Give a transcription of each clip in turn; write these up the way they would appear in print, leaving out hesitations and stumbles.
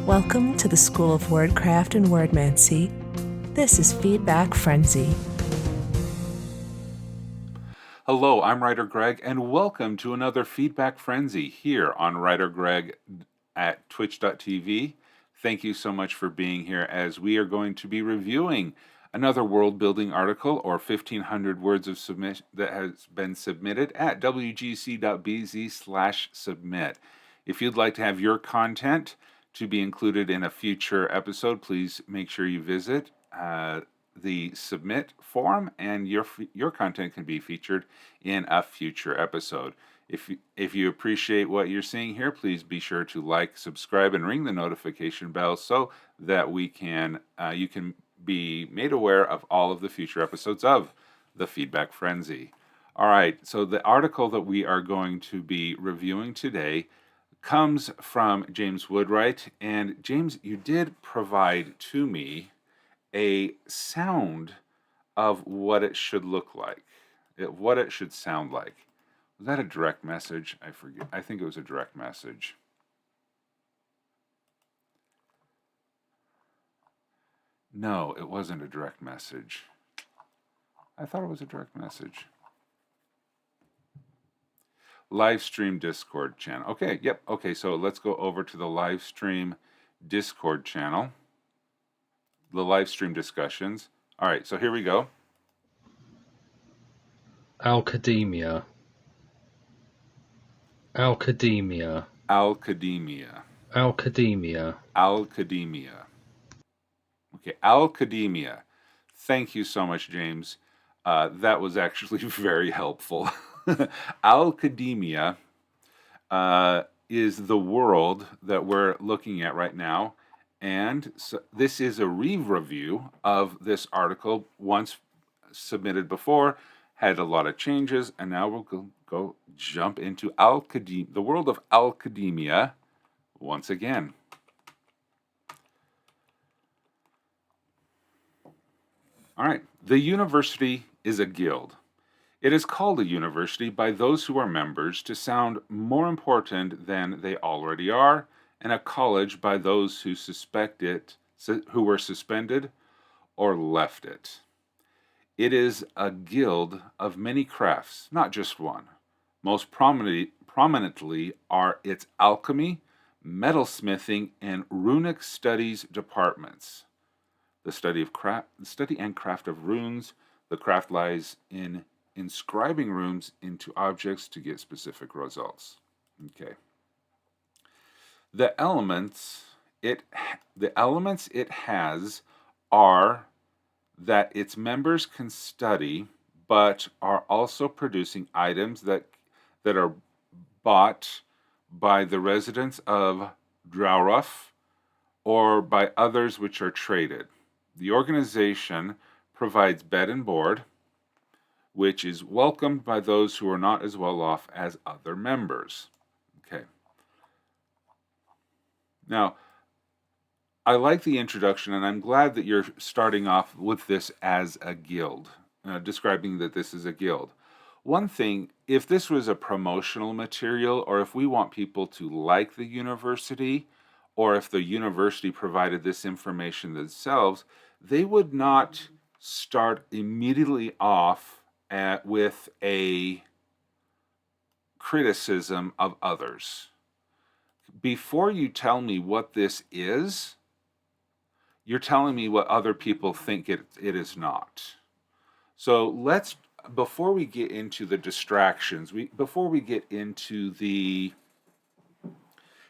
Welcome to the School of Worldcraft and Worldmancy. This is Feedback Frenzy. Hello, I'm WriterGreg, and welcome to another Feedback Frenzy here on WriterGreg at twitch.tv. Thank you so much for being here as we are going to be reviewing another world-building article or 1,500 words of submission that has been submitted at wgc.bz/submit. If you'd like to have your content to be included in a future episode, please make sure you visit the submit form, and your content can be featured in a future episode. If you appreciate what you're seeing here, please be sure to like, subscribe, and ring the notification bell so that you can be made aware of all of the future episodes of the Feedback Frenzy. All right, so the article that we are going to be reviewing today comes from James Woodwright, and James, you did provide to me a sound of what it should look like, what it should sound like. Was that a direct message? I forget. I think it was a direct message. No, it wasn't a direct message. I thought it was a direct message. Live stream Discord channel. Okay, yep. Okay, so let's go over to the live stream Discord channel. The live stream discussions. All right, so here we go. Academia. Alcademia. Okay, Alcademia. Thank you so much, James. That was actually very helpful. Alcademia is the world that we're looking at right now. And so this is a re-review of this article once submitted before, had a lot of changes, and now we'll go jump into the world of Alcademia once again. All right, the university is a guild. It is called a university by those who are members to sound more important than they already are, and a college by those who who were suspended or left it. It is a guild of many crafts, not just one. Most prominently are its alchemy, metalsmithing, and runic studies departments. The study and craft of runes. The craft lies in inscribing runes into objects to get specific results. Okay. The elements it has are that its members can study, but are also producing items that are bought by the residents of Drowruff or by others which are traded. The organization provides bed and board, which is welcomed by those who are not as well off as other members. Okay. Now, I like the introduction, and I'm glad that you're starting off with this as a guild, describing that this is a guild. One thing, if this was a promotional material, or if we want people to like the university, or if the university provided this information themselves, they would not start immediately off with a criticism of others. Before you tell me what this is, you're telling me what other people think it is not. So before we get into the distractions, before we get into the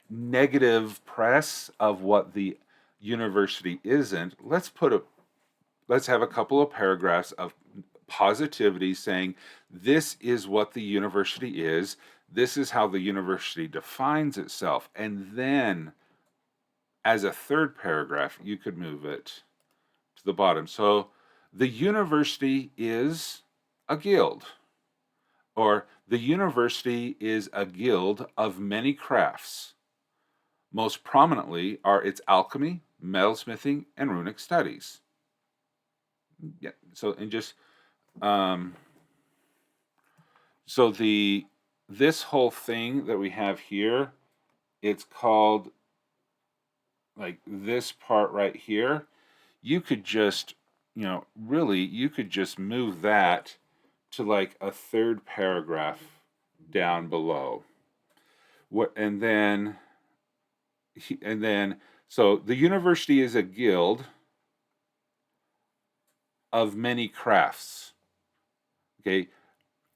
negative press of what the university isn't, let's have a couple of paragraphs of positivity saying this is what the university is, this is how the university defines itself, and then as a third paragraph you could move it to the bottom. So the university is a guild, or the university is a guild of many crafts. Most prominently are its alchemy, metalsmithing, and runic studies. Yeah. So this whole thing that we have here, it's called like this part right here, you could just, really, you could just move that to like a third paragraph down below. And then, so the university is a guild of many crafts. Okay.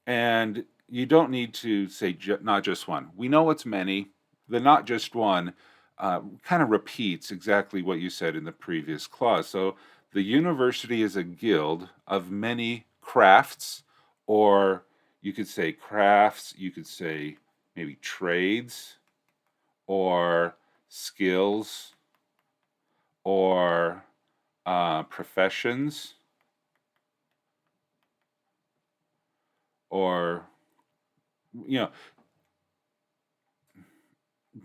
And you don't need to say not just one. We know it's many. The not just one kind of repeats exactly what you said in the previous clause. So the university is a guild of many crafts, or you could say crafts, you could say maybe trades, or skills, or professions, or, you know,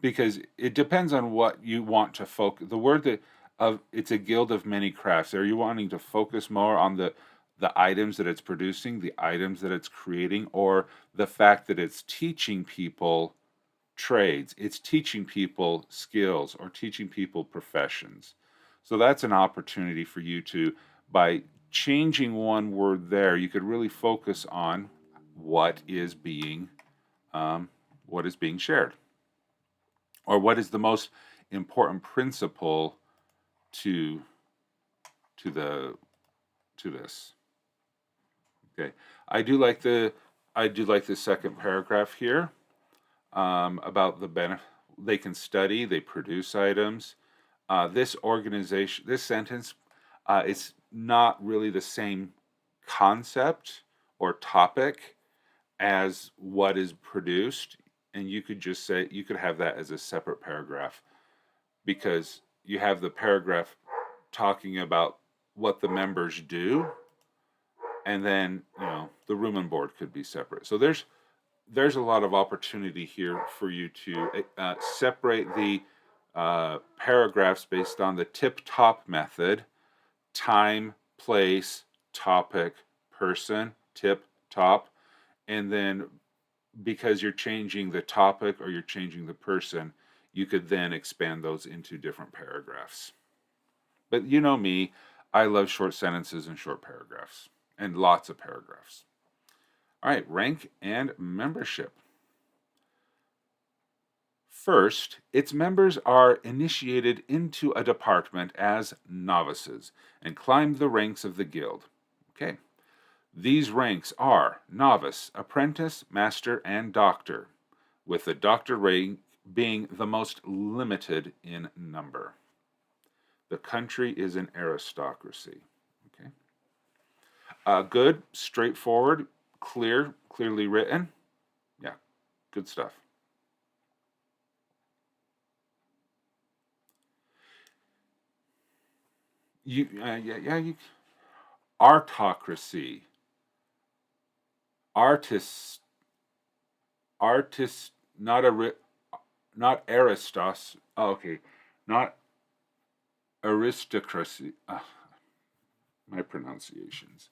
because it depends on what you want to focus. The word that of it's a guild of many crafts. Are you wanting to focus more on the items that it's producing, the items that it's creating, or the fact that it's teaching people trades, it's teaching people skills, or teaching people professions? So that's an opportunity for you to, by changing one word there, you could really focus on what is being shared, or what is the most important principle to the to this. Okay, I do like the second paragraph here, about the benefit. They can study, they produce items. This organization, this sentence, it's not really the same concept or topic as what is produced, and you could just say, you could have that as a separate paragraph, because you have the paragraph talking about what the members do, and then the room and board could be separate. So there's a lot of opportunity here for you to separate the paragraphs based on the tip-top method: time, place, topic, person, tip, top. And then, because you're changing the topic or you're changing the person, you could then expand those into different paragraphs. But you know me, I love short sentences and short paragraphs, and lots of paragraphs. All right, rank and membership. First, its members are initiated into a department as novices and climb the ranks of the guild. Okay. These ranks are novice, apprentice, master, and doctor, with the doctor rank being the most limited in number. The country is an aristocracy. Okay. Good, straightforward, clearly written. Yeah, good stuff. Artocracy, artist, not not aristos. Oh, okay, not aristocracy. My pronunciations.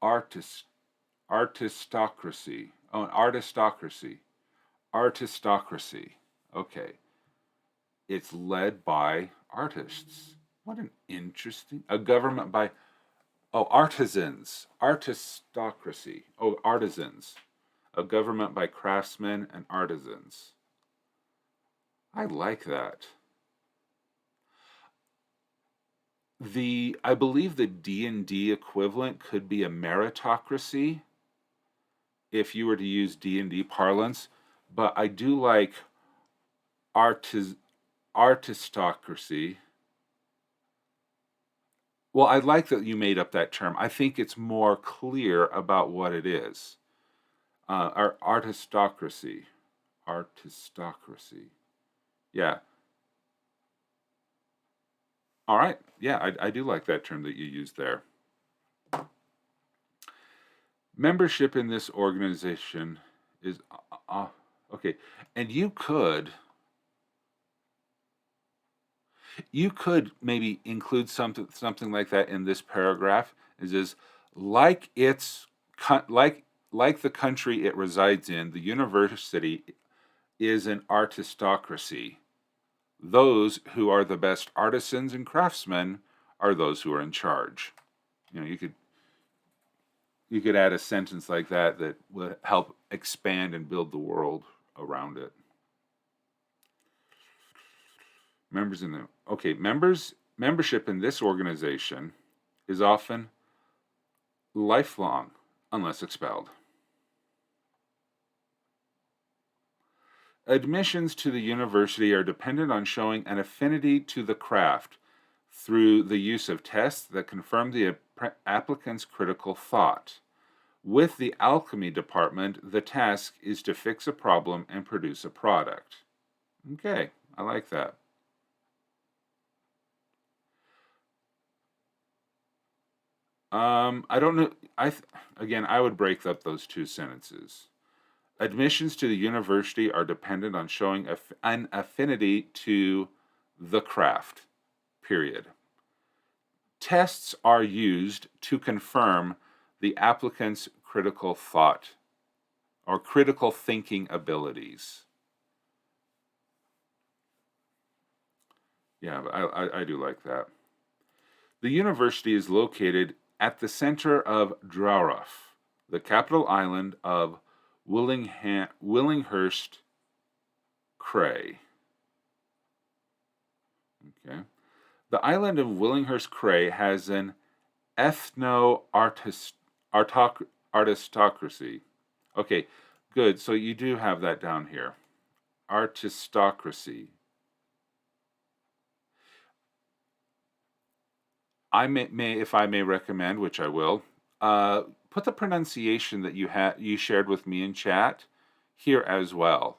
Artistocracy. Oh, artistocracy. Okay, it's led by artists. What an interesting. A government by, artisans. Artistocracy. Oh, artisans. A government by craftsmen and artisans. I like that. I believe the D&D equivalent could be a meritocracy, if you were to use D&D parlance, but I do like artistocracy. Well, I like that you made up that term. I think it's more clear about what it is. Artistocracy. Yeah. All right. Yeah, I do like that term that you used there. Membership in this organization is okay, and you could maybe include something like that in this paragraph. Is like like the country it resides in, the university is an artistocracy. Those who are the best artisans and craftsmen are those who are in charge. You could add a sentence like that that would help expand and build the world around it. Membership in this organization is often lifelong unless expelled. Admissions to the university are dependent on showing an affinity to the craft through the use of tests that confirm the applicant's critical thought. With the alchemy department, the task is to fix a problem and produce a product. Okay, I like that. I don't know. I would break up those two sentences. Admissions to the university are dependent on showing an affinity to the craft, period. Tests are used to confirm the applicant's critical thought or critical thinking abilities. Yeah, I do like that. The university is located at the center of Drauroff, the capital island of Willinghurst Cray. Okay. The island of Willinghurst Cray has an aristocracy. Okay, good. So you do have that down here. Aristocracy. If I may recommend, which I will, put the pronunciation that you shared with me in chat here as well,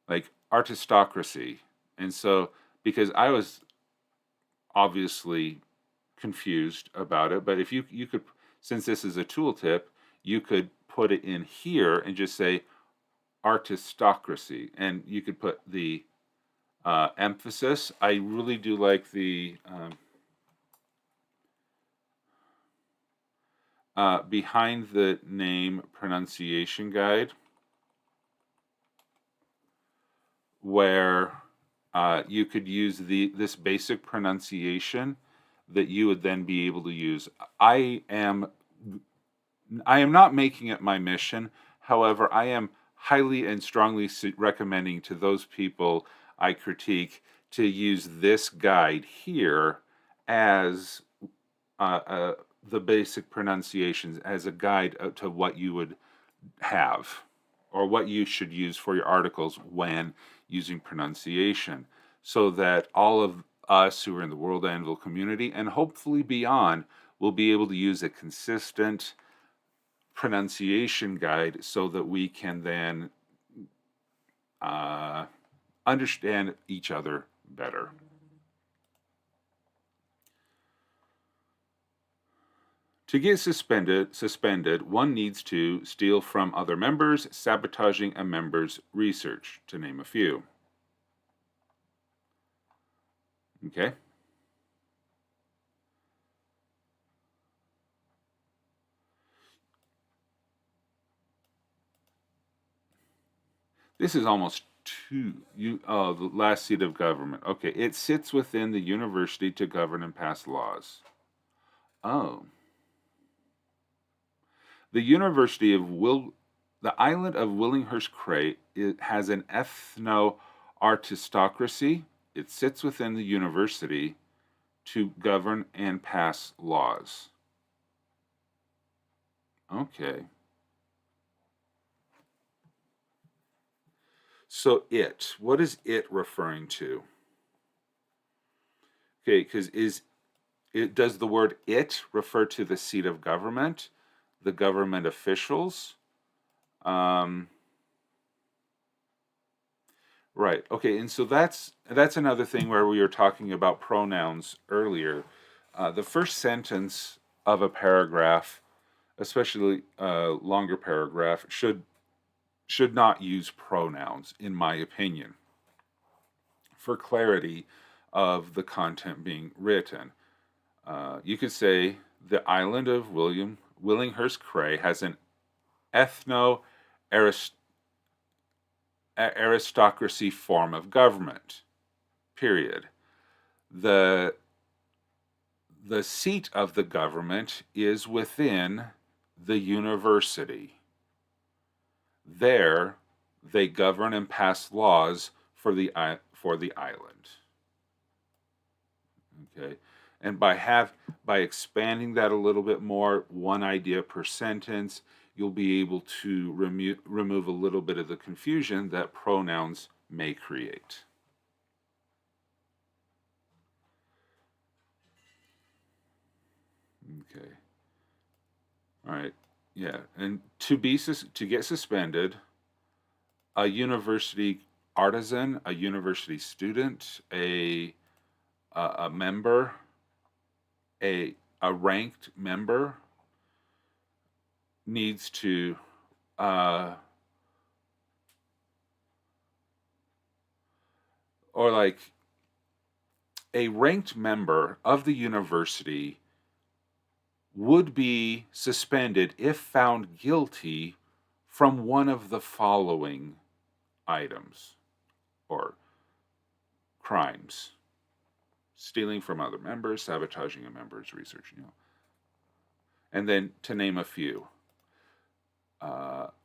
like aristocracy. And so, because I was obviously confused about it, but if you could, since this is a tooltip, you could put it in here and just say aristocracy, and you could put the emphasis. I really do like the behind the name pronunciation guide, where you could use this basic pronunciation that you would then be able to use. I am not making it my mission. However, I am highly and strongly recommending to those people I critique to use this guide here as the basic pronunciations as a guide to what you would have or what you should use for your articles when using pronunciation, so that all of us who are in the World Anvil community and hopefully beyond will be able to use a consistent pronunciation guide so that we can then understand each other better. To get suspended, one needs to steal from other members, sabotaging a member's research, to name a few. Okay? This is almost the last seat of government. Okay, it sits within the university to govern and pass laws. Oh. The University of the island of Willinghurst Cray has an ethno-aristocracy. It sits within the university to govern and pass laws. Okay. So what is it referring to? Okay, because does the word it refer to the seat of government, the government officials? Right. Okay, and so that's another thing where we were talking about pronouns earlier. The first sentence of a paragraph, especially a longer paragraph, should not use pronouns, in my opinion, for clarity of the content being written. You could say the island of Willinghurst Cray has an ethno-aristocracy form of government, period. The seat of the government is within the university. There, they govern and pass laws for the island. Okay, and by expanding that a little bit more, one idea per sentence, you'll be able to remove a little bit of the confusion that pronouns may create. Okay. All right. Yeah, and to get suspended, a university artisan, a university student, a member, a ranked member needs to or like a ranked member of the university would be suspended if found guilty from one of the following items or crimes: stealing from other members, sabotaging a member's research, and then to name a few.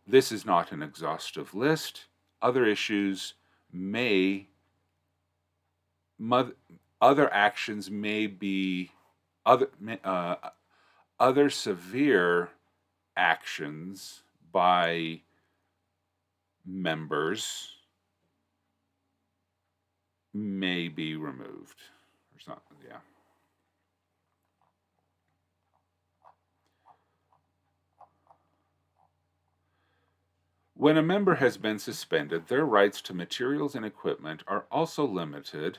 This is not an exhaustive list. Other issues other actions may be other severe actions by members may be removed or something. Yeah. When a member has been suspended, their rights to materials and equipment are also limited,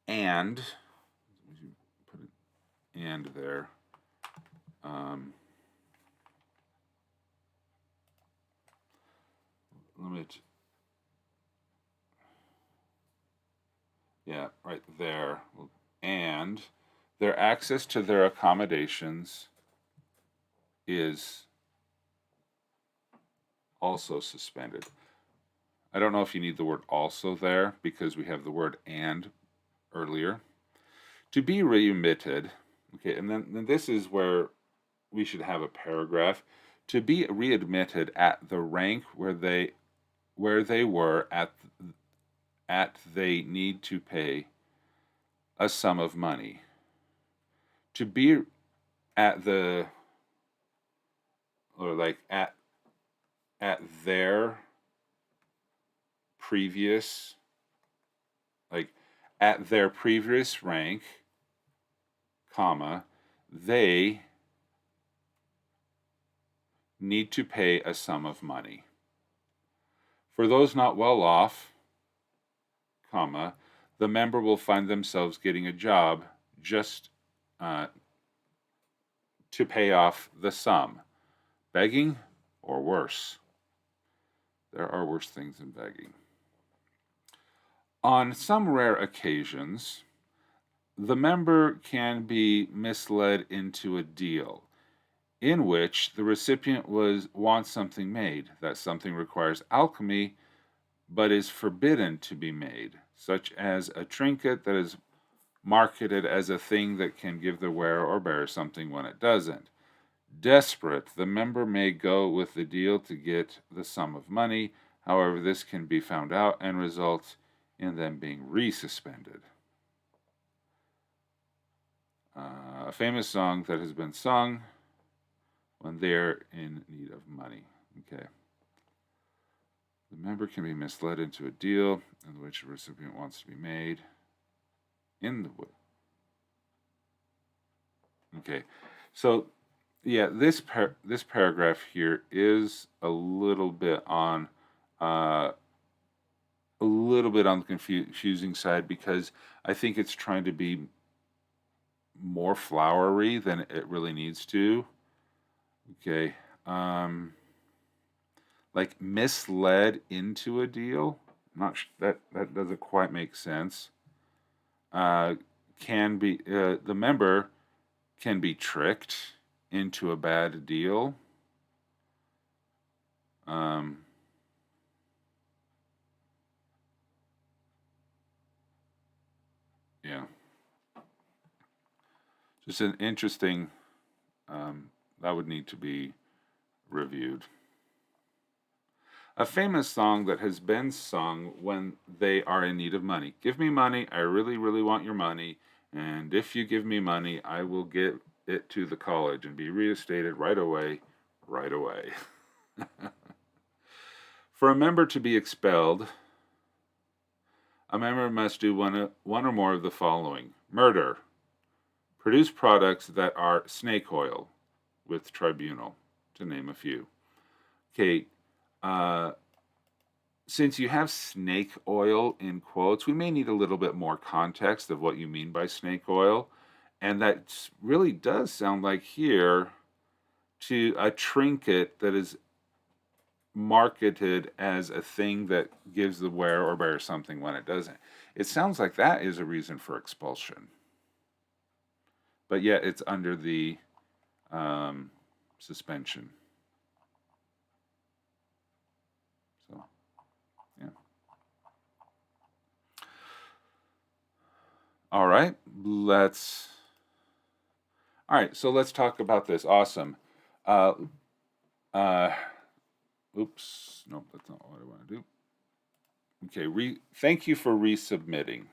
and put an and there. Yeah, right there. And their access to their accommodations is also suspended. I don't know if you need the word also there because we have the word and earlier. To be readmitted, okay, and then this is where we should have a paragraph. To be readmitted at the rank where they were at they need to pay a sum of money. To be at the or like at their previous at their previous rank, comma, they need to pay a sum of money. For those not well off, comma, the member will find themselves getting a job just to pay off the sum, begging or worse. There are worse things than begging. On some rare occasions, the member can be misled into a deal in which the recipient wants something made. That something requires alchemy but is forbidden to be made, such as a trinket that is marketed as a thing that can give the wearer or bearer something when it doesn't. Desperate, the member may go with the deal to get the sum of money. However, this can be found out and result in them being resuspended. A famous song that has been sung when they're in need of money. Okay. The member can be misled into a deal in which the recipient wants to be made in the wood. Okay. So, yeah, this paragraph here is a little bit on the confusing side because I think it's trying to be more flowery than it really needs to. Okay. Like misled into a deal. I'm not that doesn't quite make sense. Can be the member can be tricked into a bad deal. It's an interesting, that would need to be reviewed. A famous song that has been sung when they are in need of money. Give me money, I really, really want your money, and if you give me money, I will get it to the college and be reinstated right away, right away. For a member to be expelled, a member must do one or more of the following: murder, produce products that are snake oil with tribunal, to name a few. Okay, since you have snake oil in quotes, we may need a little bit more context of what you mean by snake oil. And that really does sound like here to a trinket that is marketed as a thing that gives the wearer or bearer something when it doesn't. It sounds like that is a reason for expulsion. But yet it's under the suspension. So, yeah. All right, so let's talk about this. Awesome. Oops, nope, that's not what I want to do. Okay, thank you for resubmitting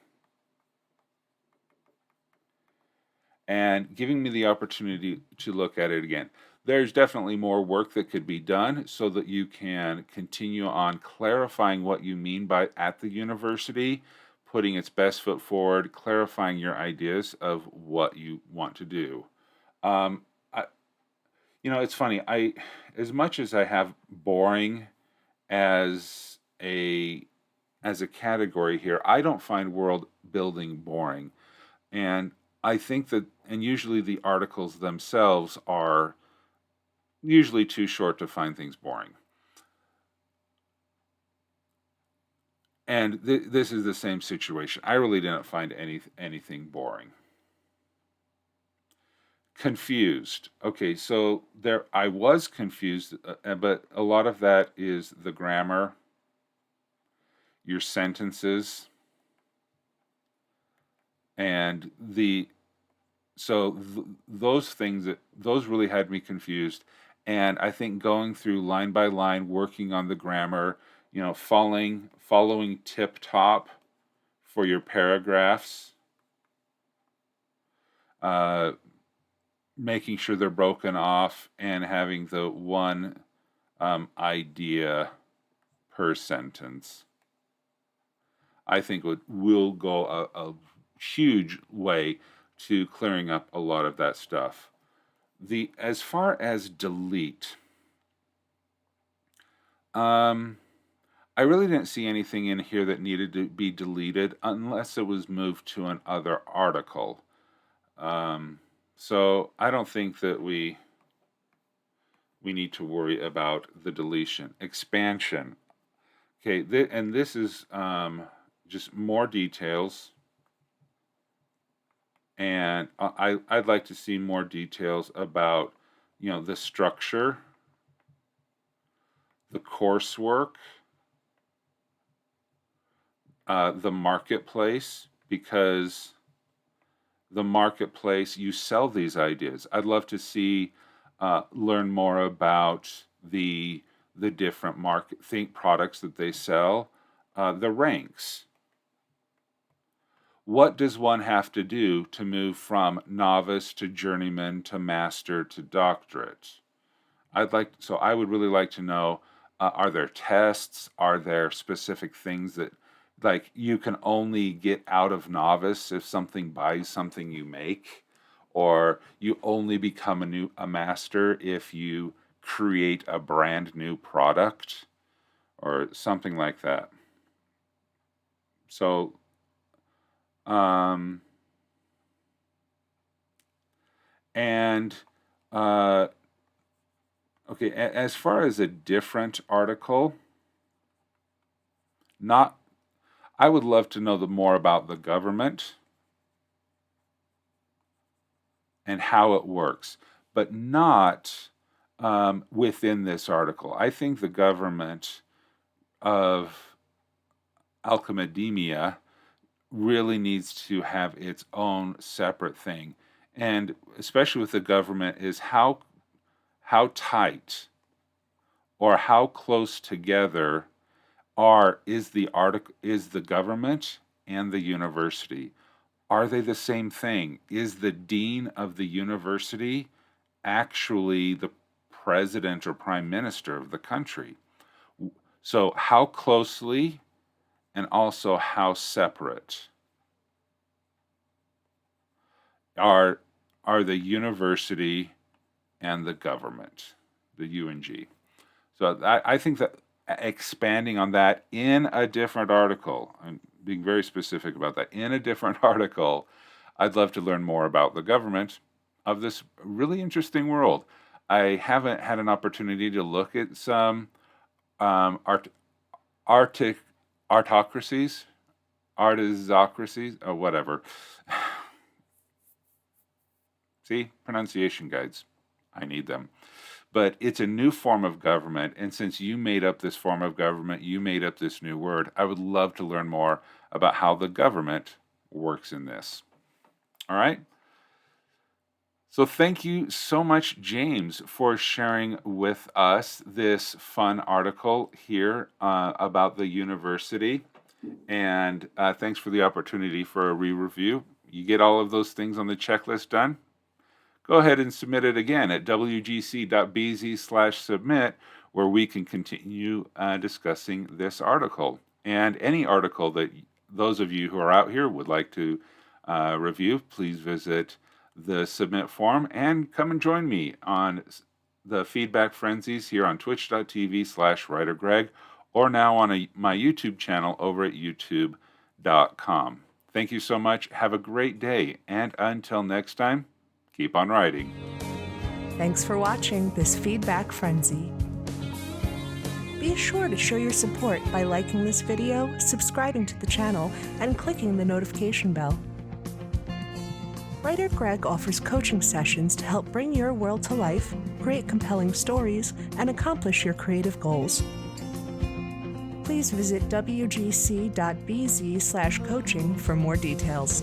and giving me the opportunity to look at it again. There's definitely more work that could be done so that you can continue on clarifying what you mean by at the university, putting its best foot forward, clarifying your ideas of what you want to do. It's funny. As much as I have boring as a category here, I don't find world building boring, and I think that, and usually the articles themselves are usually too short to find things boring. And this is the same situation. I really didn't find anything boring. Confused. Okay, so I was confused, but a lot of that is the grammar, your sentences, and those things those really had me confused. And I think going through line by line, working on the grammar, following tip top for your paragraphs, making sure they're broken off, and having the one idea per sentence, I think will go a huge way to clearing up a lot of that stuff. As far as delete, I really didn't see anything in here that needed to be deleted unless it was moved to another article. So I don't think that we need to worry about the deletion. Expansion. Okay, and this is just more details. And I'd like to see more details about, the structure, the coursework, the marketplace, because the marketplace, you sell these ideas. I'd love to learn more about the different products that they sell, the ranks. What does one have to do to move from novice to journeyman to master to doctorate? I would really like to know, are there tests? Are there specific things that, like, you can only get out of novice if something buys something you make? Or you only become a master if you create a brand new product? Or something like that. So, and okay, as far as a different article, I would love to know more about the government and how it works, but not within this article. I think the government of Alchemedemia really needs to have its own separate thing. and especially with the government, is how tight or how close together is the government and the university. Are they the same thing? Is the dean of the university actually the president or prime minister of the country? So how closely and also how separate are the university and the government, the UNG? So I think that expanding on that in a different article, I'm being very specific about that, in a different article, I'd love to learn more about the government of this really interesting world. I haven't had an opportunity to look at some autocracies, artistocracies, or whatever. See, pronunciation guides. I need them. But it's a new form of government, and since you made up this form of government, you made up this new word, I would love to learn more about how the government works in this. All right? So thank you so much, James, for sharing with us this fun article here about the university. And thanks for the opportunity for a re-review. You get all of those things on the checklist done? Go ahead and submit it again at wgc.bz/submit, where we can continue discussing this article. And any article that those of you who are out here would like to review, please visit the submit form and come and join me on the Feedback Frenzies here on twitch.tv/WriterGreg, or now on my YouTube channel over at youtube.com. Thank you so much. Have a great day. And until next time, keep on writing. Thanks for watching this Feedback Frenzy. Be sure to show your support by liking this video, subscribing to the channel, and clicking the notification bell. WriterGreg offers coaching sessions to help bring your world to life, create compelling stories, and accomplish your creative goals. Please visit wgc.bz/coaching for more details.